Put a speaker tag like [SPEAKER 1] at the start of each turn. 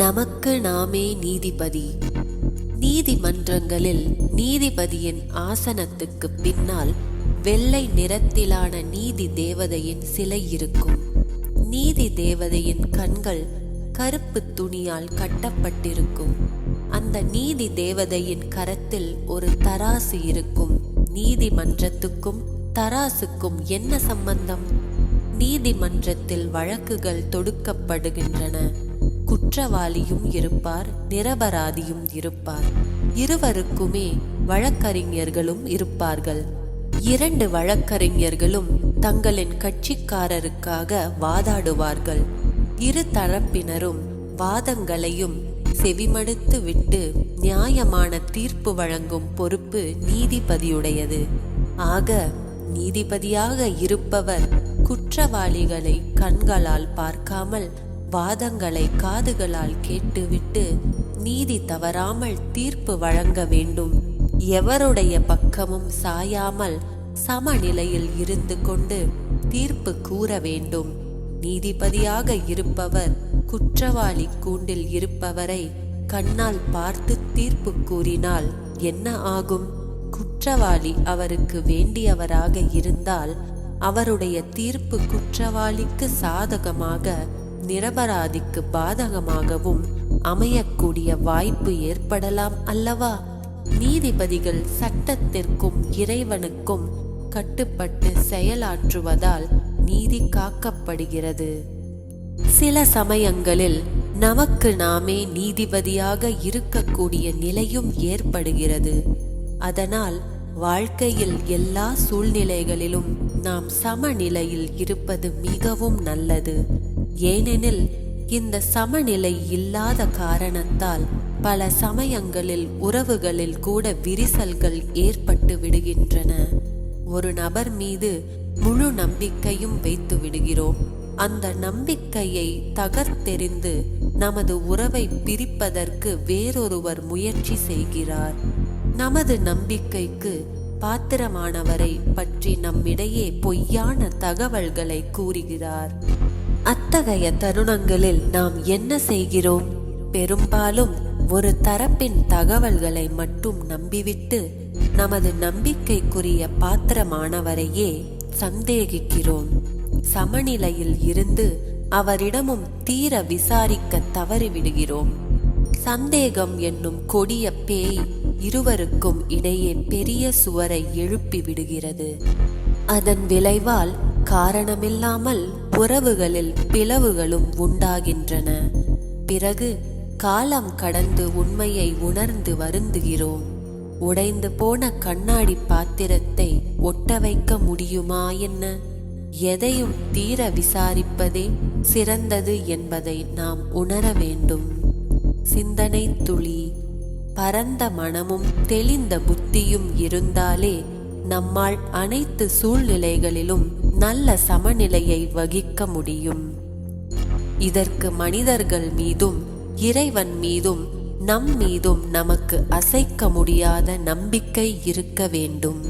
[SPEAKER 1] நமக்கு நாமே நீதிபதி. நீதிமன்றங்களில் நீதிபதியின் ஆசனத்துக்கு பின்னால் வெள்ளை நிறத்திலான நீதி தேவதையின் சிலை இருக்கும். நீதி தேவதையின் கண்கள் கருப்பு துணியால் கட்டப்பட்டிருக்கும். அந்த நீதி தேவதையின் கரத்தில் ஒரு தராசு இருக்கும். நீதிமன்றத்துக்கும் தராசுக்கும் என்ன சம்பந்தம்? நீதிமன்றத்தில் வழக்குகள் தொடுக்கப்படுகின்றன. குற்றவாளியும் இருப்பார், நிரபராதியும் இருப்பார். இருவருக்குமே வழக்கறிஞர்களும் இருப்பார்கள். இரண்டு வழக்கறிஞர்களும் தங்களின் கட்சிக்காரருக்காக வாதாடுவார்கள். இரு தரப்பினரும் வாதங்களையும் செவிமடுத்து விட்டு நியாயமான தீர்ப்பு வழங்கும் பொறுப்பு நீதிபதியுடையது. ஆக நீதிபதியாக இருப்பவர் குற்றவாளிகளை கண்களால் பார்க்காமல் வாதங்களை காதுகளால் கேட்டுவிட்டு நீதி தவறாமல் தீர்ப்பு வழங்க வேண்டும். எவருடைய பக்கமும் சாயாமல் சமநிலையில் இருந்து கொண்டு தீர்ப்பு கூற வேண்டும். நீதிபதியாக இருப்பவர் குற்றவாளி கூண்டில் இருப்பவரை கண்ணால் பார்த்து தீர்ப்பு கூறினால் என்ன ஆகும்? குற்றவாளி அவருக்கு வேண்டியவராக இருந்தால் அவருடைய தீர்ப்பு குற்றவாளிக்கு சாதகமாக, நிரபராதிக்கு பாதகமாகவும் அமையக்கூடிய வாய்ப்பு ஏற்படலாம் அல்லவா? நீதிபதிகள் சட்டத்திற்கும் இறைவனுக்கும் கட்டுப்பட்டு செயலாற்றுவதால் நீதி காக்கப்படுகிறது. சில சமயங்களில் நமக்கு நாமே நீதிபதியாக இருக்கக்கூடிய நிலையும் ஏற்படுகிறது. அதனால் வாழ்க்கையில் எல்லா சூழ்நிலைகளிலும் நாம் சமநிலையில் இருப்பது மிகவும் நல்லது. ஏனெனில் இந்த சமநிலை இல்லாத காரணத்தால் பல சமயங்களில் உறவுகளில் கூட விரிசல்கள் ஏற்பட்டு விடுகின்றன. ஒரு நபர் மீது முழு நம்பிக்கையும் வைத்து விடுகிறோம். அந்த நம்பிக்கையை தகர்த்தெறிந்து நமது உறவை பிரிப்பதற்கு வேறொருவர் முயற்சி செய்கிறார். நமது நம்பிக்கைக்கு பாத்திரமானவரை பற்றி நம்மிடையே பொய்யான தகவல்களை கூறுகிறார். அத்தகைய தருணங்களில் நாம் என்ன செய்கிறோம்? பெரும்பாலும் ஒரு தரப்பின் தகவல்களை மட்டும் நம்பிவிட்டு நமது நம்பிக்கைக்குரிய பாத்திரமானவரையே சந்தேகிக்கிறோம். சமநிலையில் இருந்து அவரிடமும் தீர விசாரிக்க தவறிவிடுகிறோம். சந்தேகம் என்னும் கொடிய பேய் இருவருக்கும் இடையே பெரிய சுவரை எழுப்பி விடுகிறது. அதன் விளைவால் காரணமில்லாமல் உறவுகளில் பிளவுகளும் உண்டாகின்றன. பிறகு காலம் கடந்து உண்மையை உணர்ந்து வருந்துகிறோம். உடைந்து போன கண்ணாடி பாத்திரத்தை ஒட்ட வைக்க முடியுமா என்ன? எதையும் தீர விசாரிப்பதே சிறந்தது என்பதை நாம் உணர வேண்டும். சிந்தனை துளி. பரந்த மனமும் தெளிந்த புத்தியும் இருந்தாலே நம்மால் அனைத்து சூழ்நிலைகளிலும் நல்ல சமநிலையை வகிக்க முடியும். இதற்கு மனிதர்கள் மீதும் இறைவன் மீதும் நம் மீதும் நமக்கு அசைக்க முடியாத நம்பிக்கை இருக்க வேண்டும்.